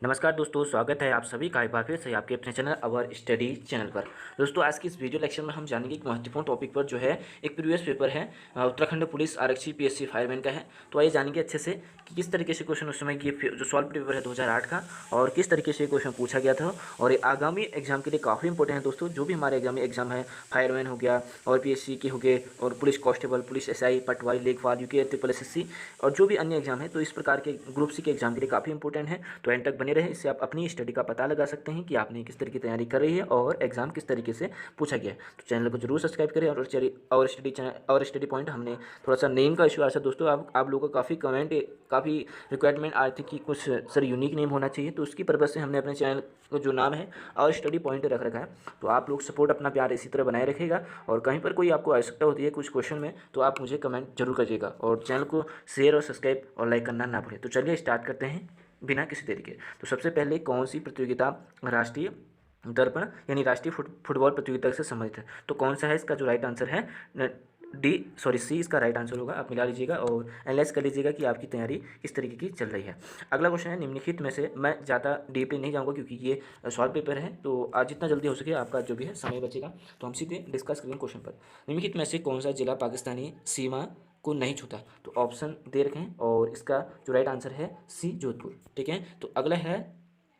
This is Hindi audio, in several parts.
नमस्कार दोस्तों, स्वागत है आप सभी का एक बार फिर से आपके अपने चैनल अवर स्टडी चैनल पर। दोस्तों, आज की इस वीडियो लेक्चर में हम जानेंगे एक महत्वपूर्ण टॉपिक पर जो है एक प्रीवियस पेपर है उत्तराखंड पुलिस आरक्षी पीएससी फायरमैन का है। तो आइए जानेंगे अच्छे से कि किस तरीके से क्वेश्चन उस समय की जो सॉल्व पेपर है 2008 का, और किस तरीके से क्वेश्चन पूछा गया था। और ये आगामी एग्जाम के लिए काफ़ी इंपॉर्टेंट है दोस्तों। जो भी हमारे आगामी एग्जाम है, फायरमैन हो गया और पीएससी के हो गए और पुलिस कांस्टेबल, पुलिस एसआई, पटवारी, लेखपाल, यूके ट्रिपल एसएससी और जो भी अन्य एग्जाम है, तो इस प्रकार के ग्रुप सी के एग्जाम के लिए काफ़ी इंपॉर्टेंट है। तो एंड तक बने रहे, इससे आप अपनी स्टडी का पता लगा सकते हैं कि आपने किस तरीके की तैयारी कर रही है और एग्जाम किस तरीके से पूछा गया है। तो चैनल को जरूर सब्सक्राइब करें। और स्टडी पॉइंट हमने थोड़ा सा नेम का इशू आ रहा था दोस्तों। आप लोगों का काफ़ी कमेंट, काफ़ी रिक्वायरमेंट आ रही थी कि कुछ सर यूनिक नेम होना चाहिए, तो उसकी पर्पज़ से हमने अपने चैनल को जो नाम है और स्टडी पॉइंट रख रखा है। तो आप लोग सपोर्ट अपना प्यार इसी तरह बनाए रखिएगा, और कहीं पर कोई आपको आवश्यकता होती है कुछ क्वेश्चन में, तो आप मुझे कमेंट जरूर करिएगा, और चैनल को शेयर और सब्सक्राइब और लाइक करना ना भूलें। तो चलिए स्टार्ट करते हैं बिना किसी देरी के। तो सबसे पहले, कौन सी प्रतियोगिता राष्ट्रीय दर्पण यानी राष्ट्रीय फुटबॉल प्रतियोगिता से संबंधित है? तो कौन सा है इसका जो राइट आंसर है? सी इसका राइट आंसर होगा। आप मिला लीजिएगा और एनालाइज कर लीजिएगा कि आपकी तैयारी किस तरीके की चल रही है। अगला क्वेश्चन है, निम्नलिखित में से, मैं ज़्यादा डीपली नहीं जाऊँगा क्योंकि ये सॉल्व पेपर है, तो आज जितना जल्दी हो सके आपका जो भी है समय बचेगा, तो हम सीधे डिस्कस करेंगे क्वेश्चन पर। निम्नलिखित में से कौन सा जिला पाकिस्तानी सीमा को नहीं छूता? तो ऑप्शन दे रखे हैं और इसका जो राइट आंसर है सी, जोधपुर। ठीक है। तो अगला है,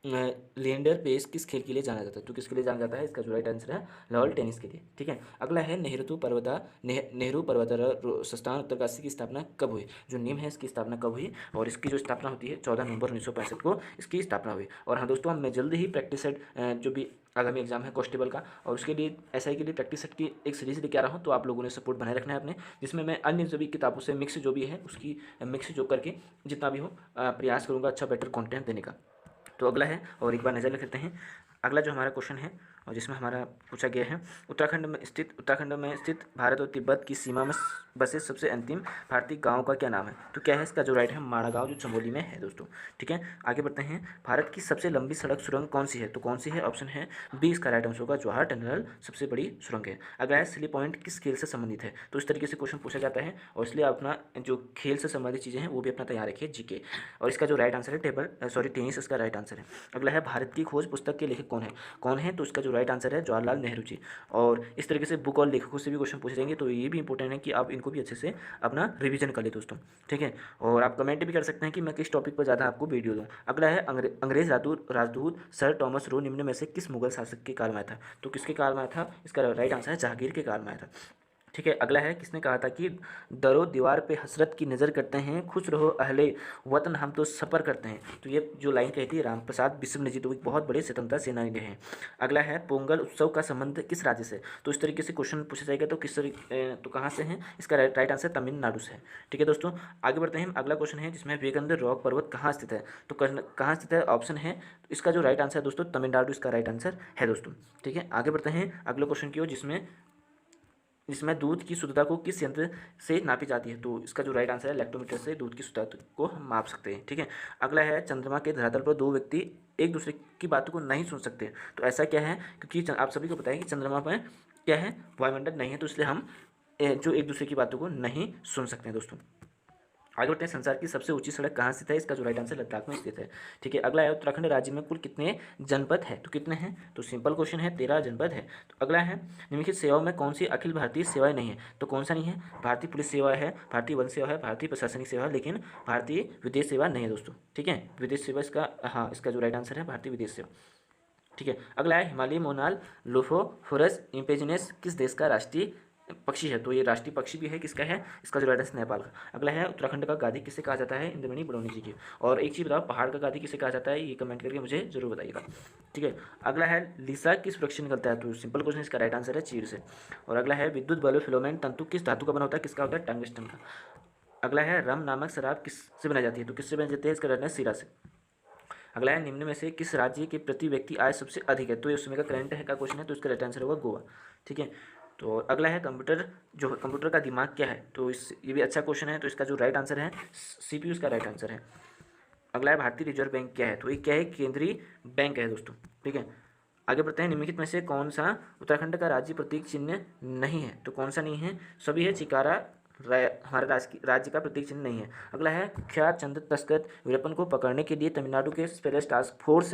लिएंडर पेस किस खेल के लिए जाना जाता है? तो किसके लिए जाना जाता है? इसका जो राइट आंसर है लॉन टेनिस के लिए। ठीक है। अगला है, नेहरू पर्वतारोहण संस्थान उत्तरकाशी की स्थापना कब हुई? जो नीम है इसकी स्थापना कब हुई? और इसकी जो स्थापना होती है 14 नवंबर 1965 को इसकी स्थापना हुई। और हाँ दोस्तों, मैं जल्द ही प्रैक्टिस सेट जो भी आगामी एग्जाम है कांस्टेबल का, और उसके लिए एसआई के लिए प्रैक्टिस सेट की एक सीरीज लेके आ रहा हूँ। तो आप लोगों ने सपोर्ट बनाए रखना है अपने, जिसमें मैं अन्य सभी किताबों से मिक्स जो भी है उसकी मिक्स जो करके जितना भी हो प्रयास करूँगा अच्छा बेटर कंटेंट देने का। तो अगला है, और एक बार नज़र रखते हैं। अगला जो हमारा क्वेश्चन है और जिसमें हमारा पूछा गया है, उत्तराखंड में स्थित भारत और तिब्बत की सीमा में बसे सबसे अंतिम भारतीय गांव का क्या नाम है? तो क्या है इसका जो राइट है? माड़ा गांव, जो चमोली में है दोस्तों। ठीक है। आगे बढ़ते हैं। भारत की सबसे लंबी सड़क सुरंग कौन सी है? तो कौन सी है? ऑप्शन है बी इसका राइट आंसर होगा, जवाहर टनल सबसे बड़ी सुरंग है। अगला है, सिली पॉइंट किस खेल से संबंधित है? तो इस तरीके से क्वेश्चन पूछा जाता है, और इसलिए अपना जो खेल से संबंधित चीज़ें हैं वो भी अपना तैयार रखिए, जीके। और इसका जो राइट आंसर है टेनिस इसका राइट आंसर है। अगला है, भारत की खोज पुस्तक के लेखक कौन है? तो इसका जो राइट आंसर है जवाहरलाल नेहरू जी। और इस तरीके से बुक और लेखकों से भी क्वेश्चन पूछे जाएंगे, तो ये भी इंपॉर्टेंट है कि आप इनको भी अच्छे से अपना रिवीजन कर ले दोस्तों। ठीक है। और आप कमेंट भी कर सकते हैं कि मैं किस टॉपिक पर ज़्यादा आपको वीडियो दूँ। अगला है, अंग्रेज राजदूत सर टॉमस रो निम्न में से किस मुगल शासक के काल में आया था? तो किसके काल में आया था? इसका राइट आंसर है जहांगीर के काल में आया था। ठीक है। अगला है, किसने कहा था कि दरो दीवार पे हसरत की नज़र करते हैं, खुश रहो अहले वतन हम तो सफ़र करते हैं? तो ये जो लाइन कहती है राम प्रसाद बिस्मिल जी, तो एक बहुत बड़े स्वतंत्रता सेनानी रहे हैं। अगला है, पोंगल उत्सव का संबंध किस राज्य से? तो इस तरीके से क्वेश्चन पूछा जाएगा, तो तो कहाँ से है? इसका राइट आंसर तमिलनाडु से है। ठीक है दोस्तों, आगे बढ़ते हैं। अगला क्वेश्चन है जिसमें विवेकानंद रॉक पर्वत कहाँ स्थित है? तो कहाँ स्थित है? ऑप्शन है, इसका जो राइट आंसर है दोस्तों तमिलनाडु इसका राइट आंसर है दोस्तों। ठीक है। आगे बढ़ते हैं अगले क्वेश्चन की ओर, जिसमें दूध की शुद्धता को किस यंत्र से नापी जाती है? तो इसका जो राइट आंसर है लैक्टोमीटर से दूध की शुद्धता को हम माप सकते हैं। ठीक है। अगला है, चंद्रमा के धरातल पर दो व्यक्ति एक दूसरे की बातों को नहीं सुन सकते, तो ऐसा क्या है? क्योंकि आप सभी को पता है कि चंद्रमा पर क्या है, वायुमंडल नहीं है, तो इसलिए हम जो एक दूसरे की बातों को नहीं सुन सकते हैं दोस्तों। आगे बढ़ते हैं, संसार की सबसे ऊंची सड़क कहाँ स्थित है? इसका जो राइट आंसर लद्दाख में स्थित है। ठीक है। अगला है, उत्तराखंड राज्य में कुल कितने जनपद है? तो कितने हैं? तो सिंपल क्वेश्चन है, 13 जनपद है। तो अगला है, निम्नलिखित सेवाओं में कौन सी अखिल भारतीय सेवाएं नहीं है? तो कौन सा नहीं है? भारतीय पुलिस सेवा है, भारतीय वन सेवा है, भारतीय प्रशासनिक सेवा है, लेकिन भारतीय विदेश सेवा नहीं है दोस्तों। ठीक है। विदेश सेवा इसका, हाँ, इसका जो राइट आंसर है भारतीय विदेश सेवा। ठीक है। अगला है, हिमालय मोनाल लोफोफोरस इम्पेजिनेस किस देश का राष्ट्रीय पक्षी है? तो ये राष्ट्रीय पक्षी भी है, किसका है? इसका जो राइट आंसर नेपाल का। अगला है, उत्तराखंड का गादी किसे कहा जाता है? इंद्रमणि बडोनी जी की। और एक चीज़ बताओ, पहाड़ का गादी किसे कहा जाता है? ये कमेंट करके मुझे जरूर बताइएगा। ठीक है। अगला है, लिसा किस वृक्ष से निकलता है? तो सिंपल क्वेश्चन, इसका राइट आंसर है चीड़ से। और अगला है, विद्युत बल्ब फिलामेंट तंतु किस धातु का बना होता है? किसका होता है? टंगस्टन का। अगला है, रम नामक शराब किससे बनाई जाती है? तो किससे बनाई जाती है? इसका राइट आंसर सीरा से। अगला है, निम्न में से किस राज्य के प्रति व्यक्ति आय सबसे अधिक है? तो ये उसमें का करंट है का क्वेश्चन है, तो इसका राइट आंसर होगा गोवा। ठीक है। तो अगला है, कंप्यूटर का दिमाग क्या है? तो ये भी अच्छा क्वेश्चन है, तो इसका जो राइट आंसर है सीपीयू इसका राइट आंसर है। अगला है, भारतीय रिजर्व बैंक क्या है? तो ये क्या है? केंद्रीय बैंक है दोस्तों। ठीक है। आगे बढ़ते हैं, निम्नलिखित में से कौन सा उत्तराखंड का राज्य प्रतीक चिन्ह नहीं है? तो कौन सा नहीं है? सभी है, चिकारा, हमारे राज्य का प्रतीक चिन्ह नहीं है। अगला है, कुख्यात चंद तस्कर वीरप्पन को पकड़ने के लिए तमिलनाडु के स्पेशल टास्क फोर्स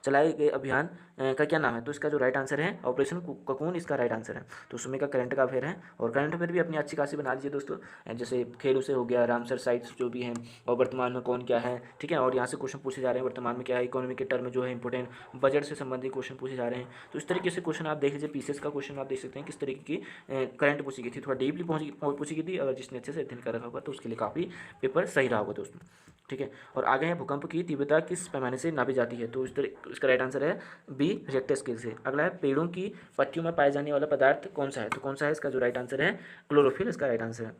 चलाए गए अभियान का क्या नाम है? तो इसका जो राइट आंसर है ऑपरेशन ककून, इसका राइट आंसर है। तो उसमें का करंट का अफेयर है, और करंट अफेयर भी अपनी अच्छी खासी बना लीजिए दोस्तों, जैसे खेलों से हो गया, रामसर साइट्स जो भी हैं, और वर्तमान में कौन क्या है, ठीक है। और यहाँ से क्वेश्चन पूछे जा रहे हैं वर्तमान में क्या है, इकोनॉमी के टर्म जो है इंपॉर्टेंट, बजट से संबंधित क्वेश्चन पूछे जा रहे हैं। तो इस तरीके से क्वेश्चन आप देख लीजिए, पीसीएस का क्वेश्चन आप देख सकते हैं किस तरीके की करंट पूछी गई थी, थोड़ा डीपली पूछी गई थी। अगर जिसने अच्छे से अध्ययन कर रखा होगा तो उसके लिए काफ़ी पेपर सही रहा होगा दोस्तों, ठीक है। और आगे है, भूकंप की तीव्रता किस पैमाने से नापी जाती है? तो इसका राइट आंसर है बी, रिक्टर स्केल से। अगला है, पेड़ों की पत्तियों में पाए जाने वाला पदार्थ कौन सा है? तो कौन सा है? इसका जो राइट आंसर है क्लोरोफिल, इसका राइट आंसर है।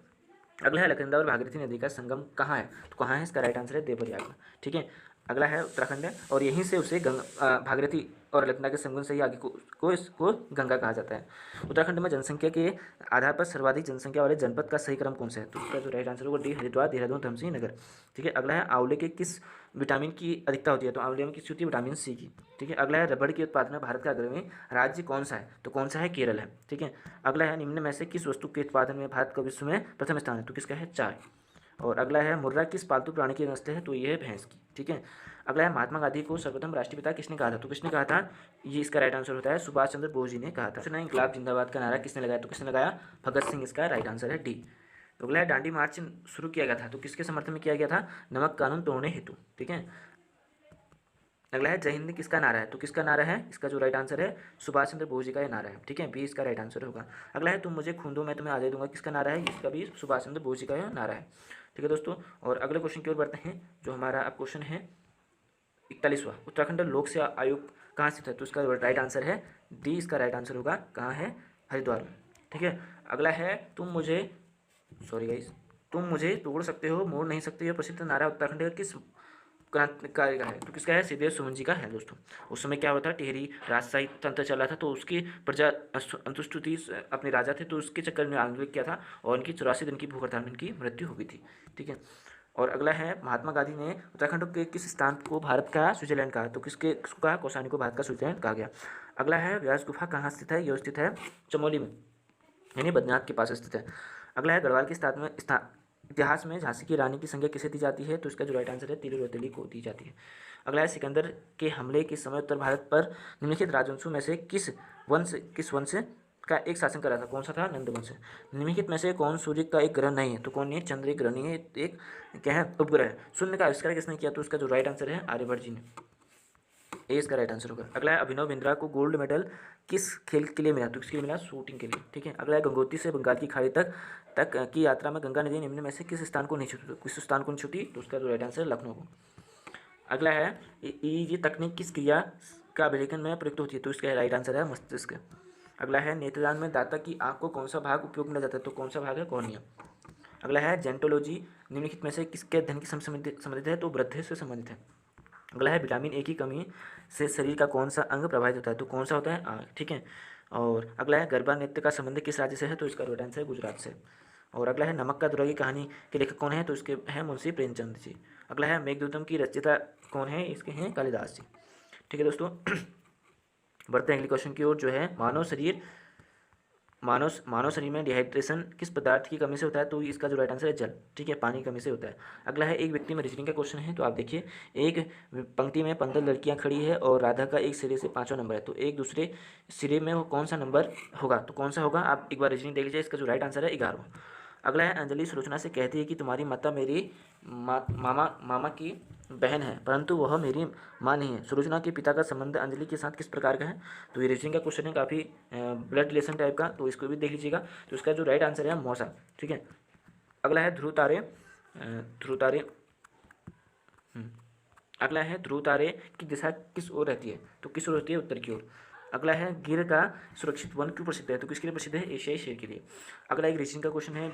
अगला है, अलकनंदा और भागीरथी नदी का संगम कहाँ है? तो कहाँ है? इसका राइट आंसर है देवप्रयाग में, ठीक है। अगला है, उत्तराखंड है, और यहीं से उसे भागीरथी और अलकनंदा के संगम से ही आगे को इसको गंगा कहा जाता है। उत्तराखंड में जनसंख्या के आधार पर सर्वाधिक जनसंख्या वाले जनपद का सही क्रम कौन सा है? तो इसका जो राइट आंसर होगा डी, हरिद्वार, देहरादून, धमसी, नगर, ठीक है। अगला है, आंवले के किस विटामिन की अधिकता होती है? तो आंवले में किस होती है? विटामिन सी की, ठीक है। अगला है, रबड़ के उत्पादन में भारत का अग्रणी राज्य कौन सा है? तो कौन सा है? केरल है, ठीक है। अगला है, निम्न में से किस वस्तु के उत्पादन में भारत का विश्व में प्रथम स्थान है? तो किसका है? चाय। और अगला है, मुर्रा किस पालतू प्राणी की नस्ल है? तो ये है भैंस की, ठीक है। अगला है, महात्मा गांधी को सर्वप्रथम राष्ट्रपिता किसने कहा था? तो किसने कहा था? ये इसका राइट आंसर होता है सुभाष चंद्र बोस जी ने कहा था। सुना, इंकलाब जिंदाबाद का नारा किसने लगाया? तो किसने लगाया? भगत सिंह, इसका राइट आंसर है डी। तो अगला है, दांडी मार्च शुरू किया गया था, तो किसके समर्थन में किया गया था? नमक कानून तोड़ने हेतु, ठीक है। अगला है, जय हिंद किसका नारा है? तो किसका नारा है? इसका जो राइट आंसर है सुभाष चंद्र बोस जी का ये नारा है, ठीक है। बी इसका राइट आंसर होगा। अगला है, तुम मुझे खून दो मैं तुम्हें आज़ादी दूंगा, किसका नारा है? इसका भी सुभाष चंद्र बोस जी का यह नारा है, ठीक है दोस्तों। और अगले क्वेश्चन की ओर बढ़ते हैं, जो हमारा अब क्वेश्चन है 41वां, उत्तराखंड लोक सेवा आयोग कहाँ स्थित है? तो इसका राइट आंसर है डी, इसका राइट आंसर होगा कहाँ है? हरिद्वार में, ठीक है। अगला है, तुम मुझे तोड़ सकते हो मोड़ नहीं सकते, यह प्रसिद्ध नारा उत्तराखंड का किस क्रांतिकारी का है? तो किसका है? श्रीदेव सुमन जी का है दोस्तों। उस समय क्या होता है, टिहरी राजशाही तंत्र चला था, तो उसकी प्रजा अंतुष्ट थी, अपने राजा थे, तो उसके चक्कर में आंदोलन किया था, और उनकी 84 दिन की भूख हड़ताल में इनकी मृत्यु हो गई थी, ठीक है। और अगला है, महात्मा गांधी ने उत्तराखंड के किस स्थान को भारत का स्विट्जरलैंड कहा? तो किसको कहा? कौसानी को भारत का स्विट्जरलैंड कहा गया। अगला है, व्यास गुफा कहाँ स्थित है? यह स्थित है चमोली में, यानी बद्रीनाथ के पास स्थित है। अगला है, गढ़वाल के इतिहास में झांसी की रानी की संज्ञा किसे दी जाती है? तो इसका जो राइट आंसर है तिरुरतली को दी जाती है। अगला है, सिकंदर के हमले के समय उत्तर भारत पर निम्नलिखित राजवंशों में से किस वंश का एक शासन करा था? कौन सा था? नंद वंश। निम्नलिखित में से कौन सूर्य का एक ग्रह नहीं है? तो कौन नहीं है? चंद्र एक ग्रह नहीं है, एक क्या है? उपग्रह है। शून्य का आविष्कार किसने किया? तो इसका जो राइट आंसर है आर्यभट्ट जी ने, ए इसका राइट आंसर होगा। अगला है, अभिनव बिंद्रा को गोल्ड मेडल किस खेल के लिए मिला? तो किसके लिए मिला? शूटिंग के लिए, ठीक है। अगला है, गंगोत्री से बंगाल की खाड़ी तक की यात्रा में गंगा नदी निम्न में से किस स्थान को नहीं छूती? तो किस स्थान को नहीं छूती? तो उसका जो राइट आंसर है लखनऊ को। अगला है, ये तकनीक किस क्रिया का अभिलेखन में प्रयुक्त होती है? तो इसका राइट आंसर है मस्तिष्क। अगला है, नेत्रदान में दाता की आंख को कौन सा भाग उपयोग में लिया जाता है? तो कौन सा भाग है? कॉर्निया। अगला है, जेंटोलॉजी निम्नलिखित में से किसके अध्ययन की संबंधित है? तो वृद्धि से संबंधित है। अगला है, विटामिन ए की कमी से शरीर का कौन सा अंग प्रभावित होता है? तो कौन सा होता है? आँख, ठीक है। और अगला है, गरबा नृत्य का संबंध किस राज्य से है? तो इसका राइट आंसर है गुजरात से। और अगला है, नमक का द्रोह की कहानी के लेखक कौन है? तो इसके हैं मुंशी प्रेमचंद जी। अगला है, मेघदूतम की रचयिता कौन है? इसके हैं कालिदास जी, ठीक है दोस्तों। बढ़ते हैं अगले क्वेश्चन की ओर, जो है मानव शरीर में डिहाइड्रेशन किस पदार्थ की कमी से होता है? तो इसका जो राइट आंसर है जल, ठीक है, पानी की कमी से होता है। अगला है, एक व्यक्ति में रीजनिंग का क्वेश्चन है, तो आप देखिए, एक पंक्ति में 15 लड़कियां खड़ी है और राधा का एक सिरे से 5वां नंबर है, तो एक दूसरे सिरे में वो कौन सा नंबर होगा? तो कौन सा होगा? आप एक बार रीजनिंग देख लीजिए, इसका जो राइट आंसर है 11वां। अगला है, अंजलि सुलोचना से कहती है कि तुम्हारी माता मेरी मामा की बहन है, परंतु वह मेरी माँ नहीं है। सुलोचना के पिता का संबंध अंजलि के साथ किस प्रकार का है? तो ये रीजनिंग का क्वेश्चन है, काफ़ी ब्लड रिलेशन टाइप का, तो इसको भी देख लीजिएगा। तो इसका जो राइट आंसर है मौसा, ठीक है। अगला है, ध्रुव तारे अगला है, ध्रुव तारे की दिशा किस ओर रहती है? तो किस ओर रहती है? उत्तर की ओर। अगला है, गिर का सुरक्षित वन क्यों प्रसिद्ध है? तो किसके लिए प्रसिद्ध है? एशियाई शेर के लिए। अगला एक रीजनिंग का क्वेश्चन है,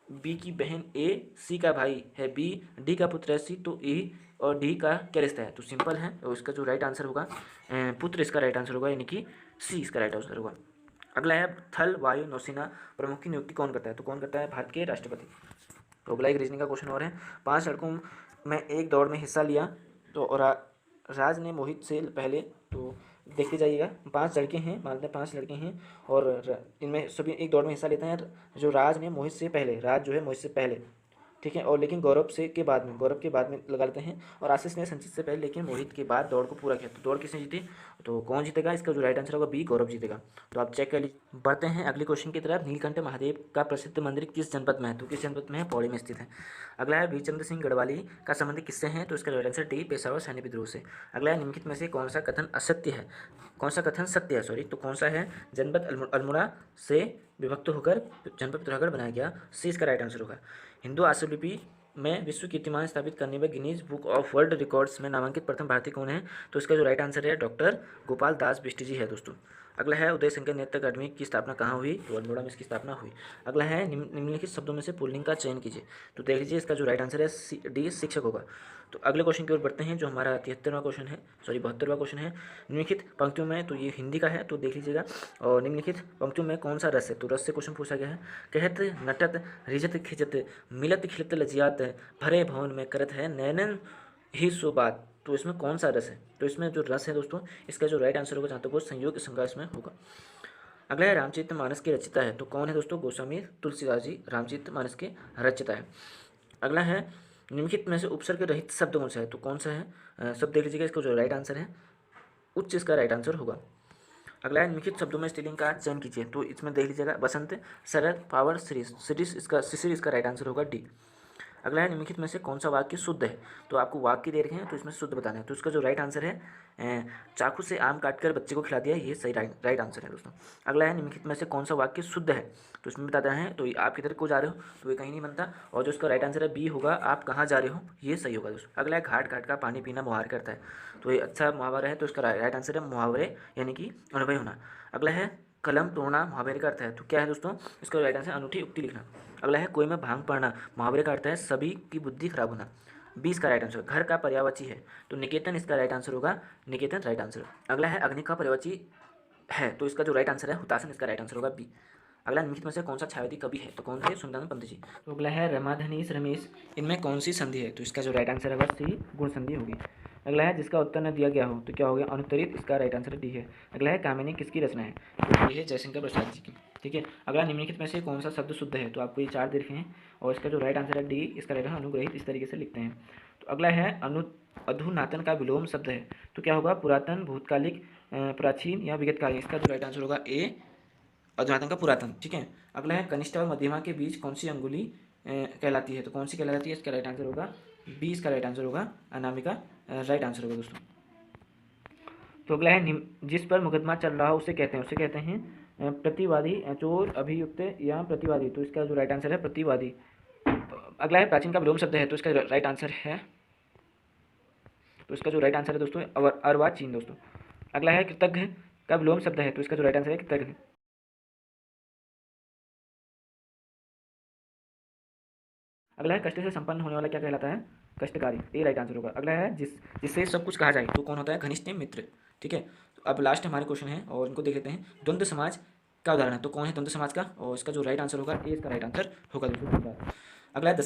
बी की बहन ए सी का भाई है बी, डी का पुत्र है सी, तो ए और डी का क्या रिश्ता है? तो सिंपल है, और इसका जो राइट आंसर होगा पुत्र, इसका राइट आंसर होगा, यानी कि सी इसका राइट आंसर होगा। अगला है, थल वायु नौसेना प्रमुख की नियुक्ति कौन करता है? तो कौन करता है? भारत के राष्ट्रपति। तो अगला एक रीजनिंग का क्वेश्चन और है, 5 लड़कों में एक दौड़ में हिस्सा लिया, तो राज ने मोहित से पहले, तो देखते जाइएगा, 5 लड़के हैं, मानते हैं 5 लड़के हैं और इनमें सभी एक दौड़ में हिस्सा लेते हैं। जो राज ने मोहित से पहले, राज जो है मोहित से पहले, ठीक है, और लेकिन गौरव के बाद में लगा लेते हैं, और आशीष ने संचित से पहले लेकिन मोहित के बाद दौड़ को पूरा किया। तो दौड़ किसने जीती, तो कौन जीतेगा, इसका जो राइट आंसर होगा बी, गौरव जीतेगा। तो आप चेक कर लीजिए। बढ़ते हैं अगले क्वेश्चन की तरफ। नीलकंठ महादेव का प्रसिद्ध मंदिर किस जनपद में है, तो किस जनपद में है, पौड़ी में स्थित है। अगला है वीरचंद्र सिंह गढ़वाली का संबंध किससे है, तो इसका राइट आंसर डी, पेशावर सैन्य विद्रोह से। अगला है निम्नलिखित में से कौन सा कथन असत्य है, कौन सा कथन सत्य है, सॉरी, तो कौन सा है, जनपद अल्मोड़ा से विभक्त होकर जनपद पिथौरागढ़ बनाया गया, सी इसका राइट आंसर होगा। हिंदू आशुलिपि में विश्व कीर्तिमान स्थापित करने में Guinness book of world records में नामांकित प्रथम भारतीय कौन है, तो इसका जो राइट आंसर है डॉक्टर गोपाल दास बिष्ट जी है दोस्तों। अगला है उदय शंकर नृत्य अकादमी की स्थापना कहाँ हुई, तो अल्मोड़ा में इसकी स्थापना हुई। अगला है निम्नलिखित शब्दों में से पुल्लिंग का चयन कीजिए, तो देख लीजिए इसका जो राइट आंसर है डी, शिक्षक होगा। तो अगले क्वेश्चन की ओर बढ़ते हैं, जो हमारा 73वां क्वेश्चन है, सॉरी 72वां क्वेश्चन है। निम्नलिखित पंक्तियों में, तो ये हिंदी का है तो देख लीजिएगा, और निम्नलिखित पंक्तियों में कौन सा रस है, तो रस से क्वेश्चन पूछा गया है। कहत नटत रिजत खिजत मिलत खिलत लजियात भरे भवन में करत है नैनन ही सो बात, तो इसमें कौन सा रस है, तो इसमें जो रस है दोस्तों, इसका जो राइट आंसर होगा जहाँ तक वो संयोग संज्ञा इसमें होगा। अगला है रामचरितमानस के रचिता है, तो कौन है दोस्तों, गोस्वामी तुलसीदास जी रामचरितमानस के रचिता है। अगला है निम्नलिखित में से उपसर्ग रहित शब्द कौन सा है, तो कौन सा है, सब देख लीजिएगा, इसका जो राइट आंसर है उच्च इसका राइट आंसर होगा। अगला है निम्नलिखित शब्दों में स्त्रीलिंग का चयन कीजिए, तो इसमें देख लीजिएगा बसंत, शरद, पावर, शिरीष इसका शिशिर इसका राइट आंसर होगा डी। अगला है निम्नलिखित में से कौन सा वाक्य शुद्ध है, तो आपको वाक्य दे रखे हैं तो इसमें शुद्ध बताना है, तो इसका जो राइट आंसर है चाकू से आम काटकर बच्चे को खिला दिया, ये सही राइट आंसर है दोस्तों। अगला है निम्नलिखित में से कौन सा वाक्य शुद्ध है, तो इसमें बताते हैं, तो आप किधर को जा रहे हो, तो ये कहीं नहीं बनता, और जो इसका राइट आंसर है बी होगा, आप कहाँ जा रहे हो, ये सही होगा दोस्तों। अगला है घाट घाट का पानी पीना मुहावरा करता है, तो ये अच्छा मुहावरा है, तो इसका राइट आंसर है मुहावरे यानी कि अनुभवी होना। अगला है कलम तोड़ना मुहावरे का अर्थ है, तो क्या है दोस्तों, इसका राइट आंसर अनूठी उक्ति लिखना। अगला है कोई में भांग पड़ना मुहावरे का अर्थ है सभी की बुद्धि खराब होना, 20 का राइट आंसर। घर का पर्यायवाची है, तो निकेतन इसका राइट आंसर होगा, निकेतन राइट आंसर। अगला है अग्नि का पर्यायवाची है, तो इसका जो राइट आंसर है हुतासन इसका राइट आंसर होगा बी। अगला निम्नलिखित में से कौन सा छायावादी कवि है, तो कौन थे, सुंदरानंद पंत जी। तो अगला है रमाधनीश रमेश, इनमें कौन सी संधि है, तो इसका जो राइट आंसर होगा सी, गुण संधि होगी। अगला है जिसका उत्तर न दिया गया हो, तो क्या हो गया, अनुत्तरित, इसका राइट आंसर डी है। अगला है कामिनी किसकी रचना है, तो ये है जयशंकर प्रसाद जी की, ठीक है। अगला निम्नलिखित में से कौन सा शब्द शुद्ध है, तो आपको ये 4 देखे हैं, और इसका जो राइट आंसर है डी, इसका राइट अनुग्रहित, इस तरीके से लिखते हैं। तो अगला है अधुनातन का विलोम शब्द है, तो क्या होगा, पुरातन, भूतकालिक, प्राचीन या विगतकालीन, इसका जो राइट आंसर होगा ए, अधुनातन का पुरातन, ठीक है। अगला है कनिष्ठ और मध्यमा के बीच कौन सी अंगुली कहलाती है, तो कौन सी कहलाती है, इसका राइट आंसर होगा बी, इसका राइट आंसर होगा अनामिका, राइट आंसर होगा दोस्तों। तो अगला है जिस पर मुकदमा चल रहा हो उसे कहते हैं प्रतिवादी, चोर, अभियुक्त या प्रतिवादी, तो इसका जो राइट आंसर है प्रतिवादी। तो अगला है प्राचीन का विलोम शब्द है, तो इसका राइट आंसर है, तो इसका जो राइट आंसर है दोस्तों अर्वाचीन दोस्तों। अगला है कृतज्ञ का विलोम शब्द है, तो इसका जो राइट आंसर है कृतज्ञ। अगला है कष्ट से संपन्न होने वाला क्या कहलाता है, कष्टकारी, ये राइट आंसर होगा। अगला है जिससे सब कुछ कहा जाए, तो कौन होता है, घनिष्ठ मित्र, ठीक है। तो अब लास्ट हमारे क्वेश्चन है और इनको देख लेते हैं। द्वंद्व समाज का उदाहरण है, तो कौन है द्वंद्व समाज का, और इसका जो राइट आंसर होगा ए, इसका राइट आंसर होगा दोस्तों। अगला है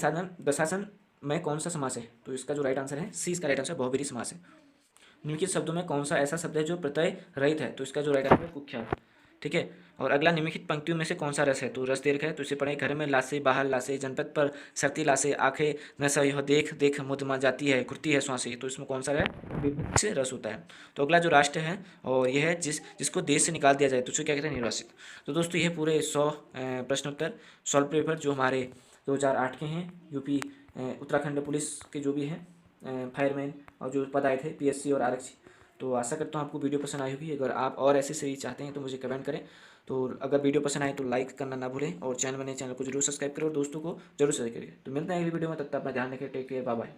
दशासन में कौन सा समास है, तो इसका जो राइट आंसर है सी, इसका राइट आंसर बहुब्रीहि समास है। निम्नलिखित शब्दों में कौन सा ऐसा शब्द है जो प्रत्यय रहित है, तो इसका जो राइट आंसर है कुख्यात, ठीक है। और अगला निम्नलिखित पंक्तियों में से कौन सा रस है, तो रस दे रखा है, तो इसे पढ़े, घर में लाशें बाहर लाशें, जनपद पर सरती लाशें, आंखें न सही हो देख देख मुदमा जाती है, घुटती है श्वासें, तो इसमें कौन सा है, विभक्त से रस होता है। तो अगला जो राष्ट्र है और यह है जिसको देश से निकाल दिया जाए, तो उसे क्या कहते हैं, निर्वासित। तो दोस्तों ये पूरे 100 प्रश्नोत्तर सॉल्व पेपर जो हमारे 2008 के हैं, यूपी उत्तराखंड पुलिस के जो भी हैं फायरमैन और जो पद आए थे पीएससी और आरक्षी। तो आशा करता हूँ आपको वीडियो पसंद आई होगी। अगर आप और ऐसे सीरीज चाहते हैं तो मुझे कमेंट करें। तो अगर वीडियो पसंद आए तो लाइक करना ना भूलें, और चैनल को जरूर सब्सक्राइब करें और दोस्तों को जरूर शेयर करिए। तो मिलते हैं अगली वीडियो में, तब तक अपना ध्यान रखें, टेक केयर, बाय बाय।